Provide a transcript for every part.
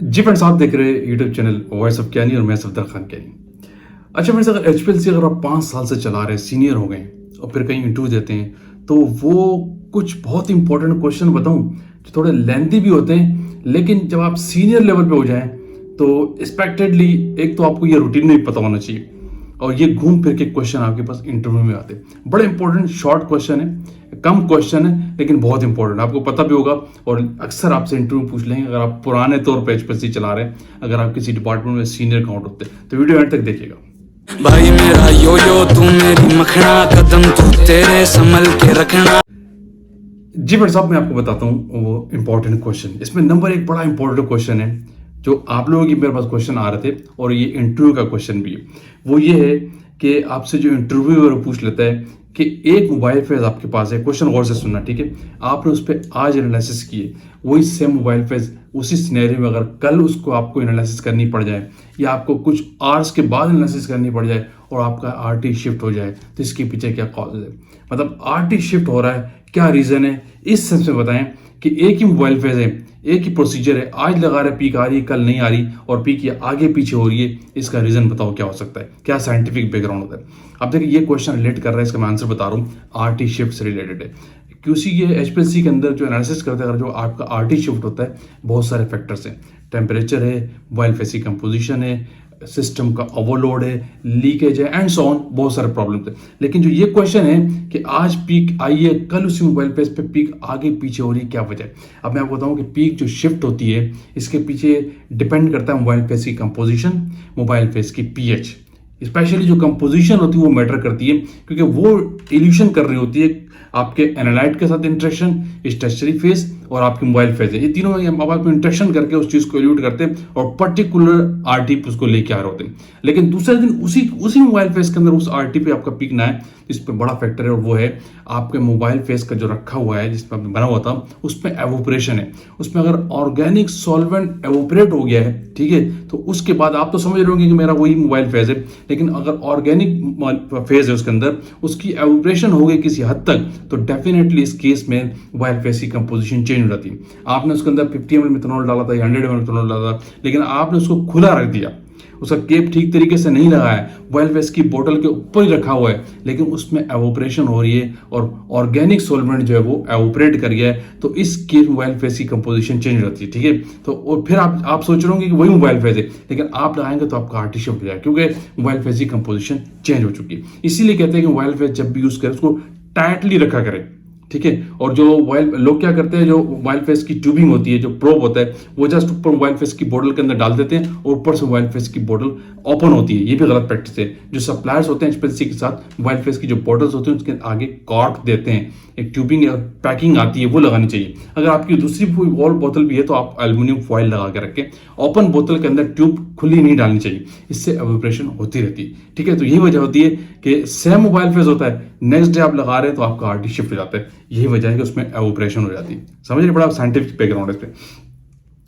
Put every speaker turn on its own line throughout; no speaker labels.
जी friends, आप देख रहे हैं यूट्यूब चैनल वॉइस ऑफ कैनी और मैं सफदर खान कैनी। अच्छा फ्रेंड्स, अगर एचपीएलसी अगर आप 5 साल से चला रहे हैं, सीनियर हो गए और फिर कहीं इंटरव्यू देते हैं, तो वो कुछ बहुत इंपॉर्टेंट क्वेश्चन बताऊं जो थोड़े लेंथी भी होते हैं, लेकिन जब आप सीनियर लेवल पे हो जाएं तो एक्सपेक्टेडली एक तो आपको ये रूटीन में भी पता होना चाहिए और ये घूम फिर के क्वेश्चन आपके पास इंटरव्यू में आते हैं। बड़े इंपॉर्टेंट शॉर्ट क्वेश्चन है, कम क्वेश्चन है लेकिन बहुत इंपॉर्टेंट, आपको पता भी होगा और अक्सर आपसे इंटरव्यू पूछ लेंगे अगर आप पुराने तौर पे एचपीएलसी चला रहे हैं, अगर आप किसी डिपार्टमेंट में सीनियर काउंट होते हैं। तो वीडियो एंड तक देखिएगा।
भाई मेरा यो यो तू मेरी मखना, कदम तू तेरे संभल के रखना।
जी बट साहब, मैं आपको बताता हूँ वो इंपॉर्टेंट क्वेश्चन। इसमें नंबर एक बड़ा इंपॉर्टेंट क्वेश्चन है जो आप लोगों की मेरे पास क्वेश्चन आ रहे थे और ये इंटरव्यू का क्वेश्चन भी है। वो ये है कि आपसे जो इंटरव्यूअर पूछ लेता है कि एक मोबाइल फेज आपके पास है, क्वेश्चन गौर से सुनना, ठीक है। आपने उस पर आज एनालिसिस किए, वही सेम मोबाइल फेज उसी सिनेरियो में अगर कल उसको आपको एनालिसिस करनी पड़ जाए या आपको कुछ आवर्स के बाद एनालिसिस करनी पड़ जाए और आपका आरटी शिफ्ट हो जाए, तो इसके पीछे क्या कॉज है, मतलब आरटी शिफ्ट हो रहा है, क्या रीजन है, इस सेंस में बताएं कि एक ही मोबाइल फेज है, एक ही प्रोसीजर है, आज लगा रहे पीक आ रही है, कल नहीं आ रही और पीक ये आगे पीछे हो रही है, इसका रीजन बताओ क्या हो सकता है, क्या साइंटिफिक बैकग्राउंड होता है। अब देखिए ये क्वेश्चन रिलेट कर रहा है, इसका मैं आंसर बता रहा हूँ, आरटी शिफ्ट से रिलेटेड है। क्यूसी ये एचपीएलसी के अंदर जो एनालिसिस करते हैं, अगर जो आपका आरटी शिफ्ट होता है, बहुत सारे फैक्टर्स हैं, टेम्परेचर है, मोबाइल फेस की कंपोजिशन है, सिस्टम का ओवरलोड है, लीकेज है एंड सो ऑन, बहुत सारे प्रॉब्लम थे। लेकिन जो ये क्वेश्चन है कि आज पीक आई है, कल उसी मोबाइल फेस पे पीक आगे पीछे हो रही है, क्या वजह है। अब मैं आपको बताऊं कि पीक जो शिफ्ट होती है इसके पीछे डिपेंड करता है मोबाइल फेस की कंपोजिशन, मोबाइल फेस की पीएच, स्पेशली जो कंपोजिशन होती है वो मैटर करती है, क्योंकि वो इल्यूशन कर रही होती है आपके एनालाइट के साथ इंटरेक्शन, स्टेशनरी फेज और आपके मोबाइल फेज है, ये तीनों आप इंटरेक्शन करके उस चीज को इल्यूट करते हैं और पर्टिकुलर आरटी पे उसको लेके आ रहे होते हैं। लेकिन दूसरे दिन उसी मोबाइल फेज के अंदर उस आरटी पे आपका पीक ना है, इस पर बड़ा फैक्टर है और वो है आपके मोबाइल फेस का जो रखा हुआ है, जिसमें आपने बना हुआ था, उसमें एवोपरेशन है। उसमें अगर ऑर्गेनिक सॉल्वेंट एवोपरेट हो गया है, ठीक है, तो उसके बाद आप तो समझ रहे होंगे कि मेरा वही मोबाइल फेज है, लेकिन अगर ऑर्गेनिक फेज है उसके अंदर, उसकी एवोपरेशन हो गई किसी हद तक, तो डेफिनेटली इस केस में मोबाइल फेस की कंपोजिशन चेंज हो जाती है। आपने उसके अंदर 50 ml मिथेनॉल डाला था या 100 ml मिथेनॉल डाला था, लेकिन आपने उसको खुला रख दिया, उसका केप ठीक तरीके से नहीं लगाया, मोबाइल फेस की बोतल के ऊपर ही रखा हुआ है, लेकिन उसमें एवोपरेशन हो रही है और ऑर्गेनिक सॉल्वेंट जो है वो एवोपरेट कर गया है, तो इस केस मोबाइल फेस की कंपोजिशन चेंज होती है, ठीक है। तो और फिर आप सोच रहे होंगे कि वही मोबाइल फेस है, लेकिन आप लगाएंगे तो आपका आरटी शिफ्ट हो जाएगा, क्योंकि मोबाइल फेस की कंपोजिशन चेंज हो चुकी है। इसीलिए कहते हैं कि मोबाइल फेस जब भी यूज करें उसको टाइटली रखा करें, ठीक है। और जो मोबाइल लोग क्या करते हैं, जो मोबाइल फेस की ट्यूबिंग होती है, जो प्रोब होता है, वो जस्ट ऊपर मोबाइल फेस की बोतल के अंदर डाल देते हैं और ऊपर से मोबाइल फेस की बोतल ओपन होती है, ये भी गलत प्रैक्टिस है। जो सप्लायर्स होते हैं एचपीएलसी के साथ, मोबाइल फेस की जो बोतल्स होती हैं उसके आगे कॉर्क देते हैं, एक ट्यूबिंग या पैकिंग आती है वो लगानी चाहिए। अगर आपकी दूसरी कोई वॉल बोतल भी है तो आप एल्यूमिनियम फॉइल लगा के रखें, ओपन बोतल के अंदर ट्यूब खुली नहीं डालनी चाहिए, इससे एवोपरेशन होती रहती है, ठीक है। तो यही वजह होती है कि सेम मोबाइल फेस होता है, नेक्स्ट डे आप लगा रहे हैं तो आपका आरटी शिफ्ट हो जाता है, यही वजह है कि उसमें एवोपरेशन हो जाती है। समझ रहे, बड़ा साइंटिफिक बैकग्राउंड है इस पे।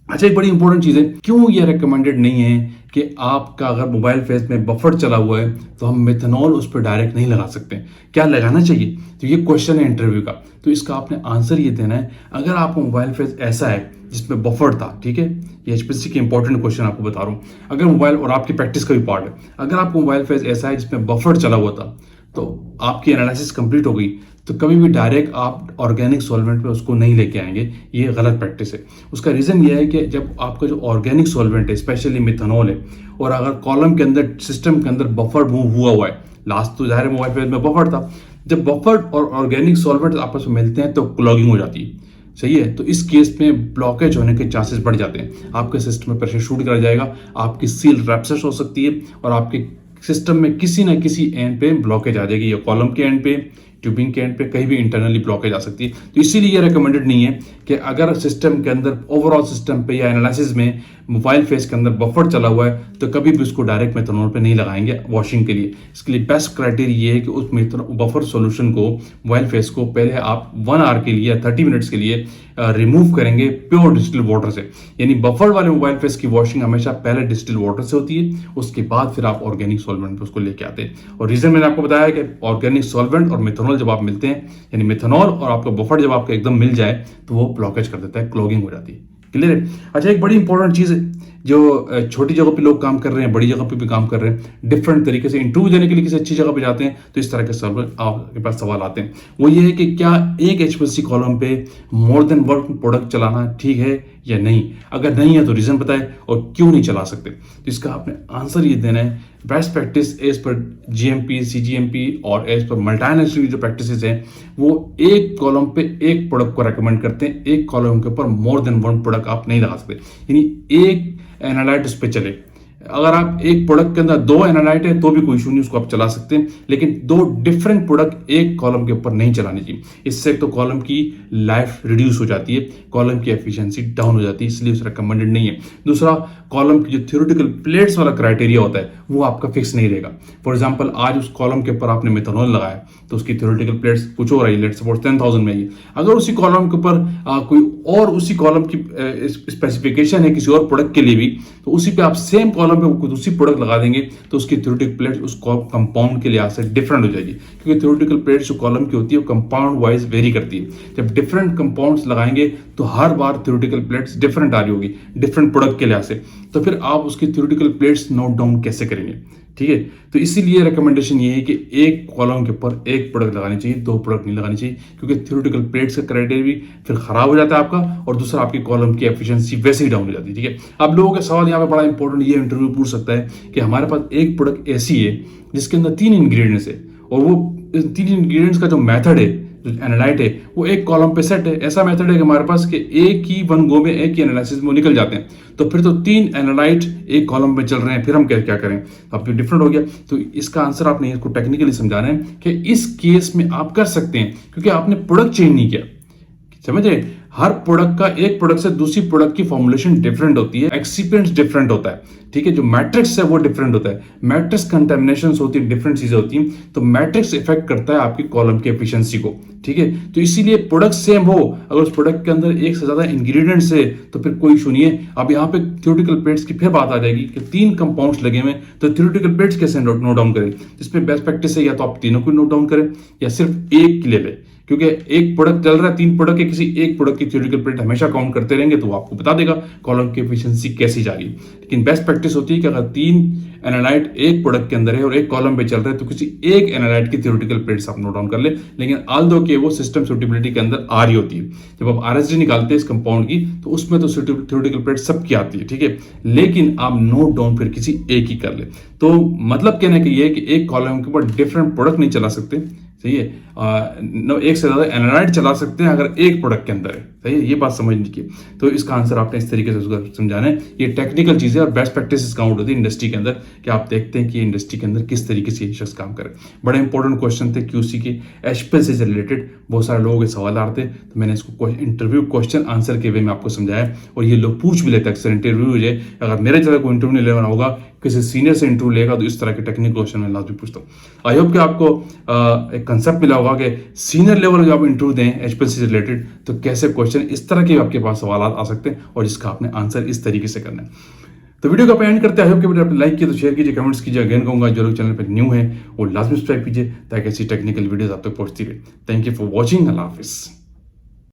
अच्छा, एक बड़ी इंपॉर्टेंट चीज है, क्यों ये रिकमेंडेड नहीं है कि आपका अगर मोबाइल फेस में बफर चला हुआ है तो हम मेथनॉल उस पर डायरेक्ट नहीं लगा सकते, क्या लगाना चाहिए। तो ये क्वेश्चन है इंटरव्यू का, तो इसका आपने आंसर ये देना है। अगर आपका मोबाइल फेस ऐसा है जिसमें बफर था, ठीक है, ये एचपीएलसी के इंपॉर्टेंट क्वेश्चन आपको बता रहा हूँ, अगर मोबाइल और आपकी प्रैक्टिस का भी पार्ट है, अगर आपका मोबाइल फेस ऐसा है जिसमें बफर चला हुआ था तो आपकी एनालिसिस कंप्लीट हो गई, तो कभी भी डायरेक्ट आप ऑर्गेनिक सॉल्वेंट पे उसको नहीं लेके आएंगे, ये गलत प्रैक्टिस है। उसका रीजन ये है कि जब आपका जो ऑर्गेनिक सॉल्वेंट है, स्पेशली मिथेनॉल है, और अगर कॉलम के अंदर, सिस्टम के अंदर बफर मूव हुआ है, लास्ट तो जाहिर मोबाइल फेस में बफर था, जब बफर और ऑर्गेनिक सॉल्वेंट आपस में मिलते हैं तो क्लॉगिंग हो जाती है, सही है। तो इस केस में ब्लॉकेज होने के चांसेस बढ़ जाते हैं, आपके सिस्टम में प्रेशर शूट कर जाएगा, आपकी सील रैप्सेस हो सकती है और आपके सिस्टम में किसी ना किसी एंड पे ब्लॉकेज आ जाएगी, या कॉलम के एंड पे, ट्यूबिंग के एंड पे, कहीं भी इंटरनली ब्लॉकेज आ सकती है। तो इसीलिए ये रिकमेंडेड नहीं है कि अगर सिस्टम के अंदर, ओवरऑल सिस्टम पे या एनालिसिस में मोबाइल फेस के अंदर बफर चला हुआ है तो कभी भी उसको डायरेक्ट मेथनॉल पे नहीं लगाएंगे वॉशिंग के लिए। इसके लिए बेस्ट क्राइटेरिया ये है कि उस बफर सॉल्यूशन को, मोबाइल फेस को पहले आप 1 आवर के लिए या 30 मिनट्स के लिए रिमूव करेंगे प्योर डिस्टिल वाटर से, यानी बफर वाले मोबाइल फेस की वॉशिंग हमेशा पहले डिस्टिल वाटर से होती है, उसके बाद फिर आप ऑर्गेनिक सॉल्वेंट पे उसको लेके आते हैं। और रीजन मैंने आपको बताया कि ऑर्गेनिक सॉल्वेंट और मेथनॉल जब आप मिलते हैं, यानी मेथनॉल और आपका बफर जब आपका एकदम मिल जाए तो वो ब्लॉकेज कर देता है, क्लॉगिंग हो जाती है। क्लियर है। अच्छा, एक बड़ी इंपॉर्टेंट चीज है जो छोटी जगह पे लोग काम कर रहे हैं, बड़ी जगह पे भी काम कर रहे हैं, डिफरेंट तरीके से इंटरव्यू देने के लिए किसी अच्छी जगह पे जाते हैं, तो इस तरह के सवाल आपके पास सवाल आते हैं। वो ये है कि क्या एक HPLC कॉलम पे मोर देन वन प्रोडक्ट चलाना ठीक है या नहीं, अगर नहीं है तो रीजन बताएं और क्यों नहीं चला सकते। तो इसका आपने आंसर ये देना है, best practice as per GMP, CGMP और एज पर मल्टीनेशनल जो प्रैक्टिसेस हैं वो एक कॉलम पे एक प्रोडक्ट को रेकमेंड करते हैं, एक कॉलम के ऊपर मोर देन वन प्रोडक्ट आप नहीं लगा सकते, यानी एक एनालाइट उस पर चले। अगर आप एक प्रोडक्ट के अंदर 2 एनालाइट है तो भी कोई इशू नहीं, उसको आप चला सकते हैं, लेकिन 2 डिफरेंट प्रोडक्ट एक कॉलम के ऊपर नहीं चलानी चाहिए। इससे तो कॉलम की लाइफ रिड्यूस हो जाती है, कॉलम की एफिशिएंसी डाउन हो जाती है, इसलिए उसे रिकमेंडेड नहीं है। दूसरा, कॉलम की जो थ्योरेटिकल प्लेट्स वाला क्राइटेरिया होता है वो आपका फिक्स नहीं रहेगा। फॉर एग्जाम्पल, आज उस कॉलम के ऊपर आपने मेथनॉल लगाया तो उसकी थ्योरेटिकल प्लेट्स कुछ और आई, लेट्स सपोज 10,000 में आई। अगर उसी कॉलम के ऊपर कोई और उसी कॉलम की स्पेसिफिकेशन है किसी और प्रोडक्ट के लिए भी, तो उसी पे आप सेम कॉलम पे कोई दूसरी प्रोडक्ट लगा देंगे तो उसकी थ्योरेटिकल प्लेट्स उस कंपाउंड के लिहाज से डिफरेंट हो जाएगी, क्योंकि थ्योरेटिकल प्लेट्स जो कॉलम की होती है वो कंपाउंड वाइज वेरी करती है। जब डिफरेंट कंपाउंड्स लगाएंगे तो हर बार थ्योरेटिकल प्लेट्स डिफरेंट आ रही होगी डिफरेंट प्रोडक्ट के लिहाज से, तो फिर आप उसकी थ्योरेटिकल प्लेट्स नोट डाउन कैसे करेंगे? ठीक है, तो इसीलिए रिकमेंडेशन ये है कि एक कॉलम के ऊपर एक प्रोडक्ट लगानी चाहिए, 2 प्रोडक्ट नहीं लगानी चाहिए, क्योंकि थ्योरेटिकल प्लेट्स का क्राइटेरिया भी फिर खराब हो जाता है आपका, और दूसरा आपकी कॉलम की एफिशिएंसी वैसे ही डाउन हो जाती है। ठीक है, अब लोगों के सवाल यहाँ पे बड़ा इंपॉर्टेंट ये इंटरव्यू पूछ सकता है कि हमारे पास एक प्रोडक्ट ऐसी है जिसके अंदर 3 इंग्रेडिएंट्स है, और वो 3 इंग्रेडिएंट्स का जो मेथड है, जो एनालाइट है, वो एक कॉलम पे सेट है। ऐसा मेथड है कि हमारे पास कि एक ही वन गो में एक ही एनालिसिस में वो निकल जाते हैं, तो फिर तो 3 एनालाइट एक कॉलम में चल रहे हैं, फिर हम क्या करें? अब तो डिफरेंट हो गया। तो इसका आंसर आपने इसको टेक्निकली समझाना है कि इस केस में आप कर सकते हैं, क्योंकि आपने प्रोडक्ट चेंज नहीं किया। समझ रहे? हर प्रोडक्ट का एक प्रोडक्ट से दूसरी प्रोडक्ट की फॉर्मुलेशन डिफरेंट होती है, एक्सिपिएंट्स डिफरेंट होता है। ठीक है, जो मैट्रिक्स है वो डिफरेंट होता है, मैट्रिक्स कंटामिनेशंस होती है, डिफरेंट चीजें होती हैं, तो मैट्रिक्स इफेक्ट करता है आपकी कॉलम की एफिशिएंसी को। ठीक है, तो इसीलिए प्रोडक्ट सेम हो, अगर उस प्रोडक्ट के अंदर एक से ज्यादा इंग्रेडिएंट्स है तो फिर कोई इशू नहीं है। अब यहाँ पे थ्योरेटिकल प्लेट्स की फिर बात आ जाएगी कि 3 कंपाउंड्स लगे हुए, तो थ्योरेटिकल प्लेट्स कैसे नोट डाउन करें? जिसमें बेस्ट प्रैक्टिस है या तो आप तीनों को नोट डाउन करें या सिर्फ एक ले लें, क्योंकि एक प्रोडक्ट चल रहा है, 3 प्रोडक्ट के किसी एक प्रोडक्ट की थ्योरेटिकल प्लेट हमेशा काउंट करते रहेंगे तो वो आपको बता देगा कॉलम की एफिशिएंसी कैसी जा रही है। लेकिन बेस्ट प्रैक्टिस होती है कि अगर 3 एनालाइट एक प्रोडक्ट के अंदर है और एक कॉलम पे चल रहा है तो किसी एक एनालाइट की थ्योरेटिकल प्लेट्स आप नोट डाउन कर ले, लेकिन आल्दो के वो सिस्टम सूटेबिलिटी के अंदर आ रही होती है। जब आप RSD निकालते हैं इस कंपाउंड की तो उसमें तो थ्योरेटिकल प्लेट सबकी आती है। ठीक है, लेकिन आप नोट डाउन फिर किसी एक ही कर ले। तो मतलब कहने का ये है कि एक कॉलम के ऊपर डिफरेंट प्रोडक्ट नहीं चला सकते, सही है, एक से ज्यादा एनालाइट चला सकते हैं अगर एक प्रोडक्ट के अंदर है, सही है, ये बात समझ लीजिए। तो इसका आंसर आपने इस तरीके से समझाना है। ये टेक्निकल चीजें और बेस्ट प्रैक्टिस काउंट होती है इंडस्ट्री के अंदर, कि आप देखते हैं कि इंडस्ट्री के अंदर किस तरीके से ये शख्स काम करे। बड़े इंपॉर्टेंट क्वेश्चन थे QC के, HPLC से रिलेटेड बहुत सारे लोगों के सवाल आ रहे थे, तो मैंने इसको इंटरव्यू क्वेश्चन आंसर के वे में आपको समझाया, और ये लोग पूछ भी लेते अक्सर इंटरव्यू है। अगर मेरे जगह कोई इंटरव्यू नहीं लेना होगा, किसी सीनियर से इंटरव्यू लेगा, तो इस तरह के टेक्निकल क्वेश्चन मैं लाजमी पूछता हूँ। आई होप कि आपको एक कंसेप्ट मिला होगा कि सीनियर लेवल जब आप इंटरव्यू दें HPLC से रिलेटेड तो कैसे क्वेश्चन इस तरह के आपके पास सवाल आ सकते हैं, और जिसका आपने आंसर इस तरीके से करना है। तो वीडियो को आप एंड करते हैं। आई होप कि वीडियो आपने लाइक किया तो शेयर कीजिए, कमेंट्स कीजिए। अगेन कहूंगा जो लोग चैनल पर न्यू है वो लाजमी सब्सक्राइब कीजिए ताकि ऐसी टेक्निकल वीडियोस आप तक पहुंचती रहे। Thank you for watching. अल्लाह हाफिज़।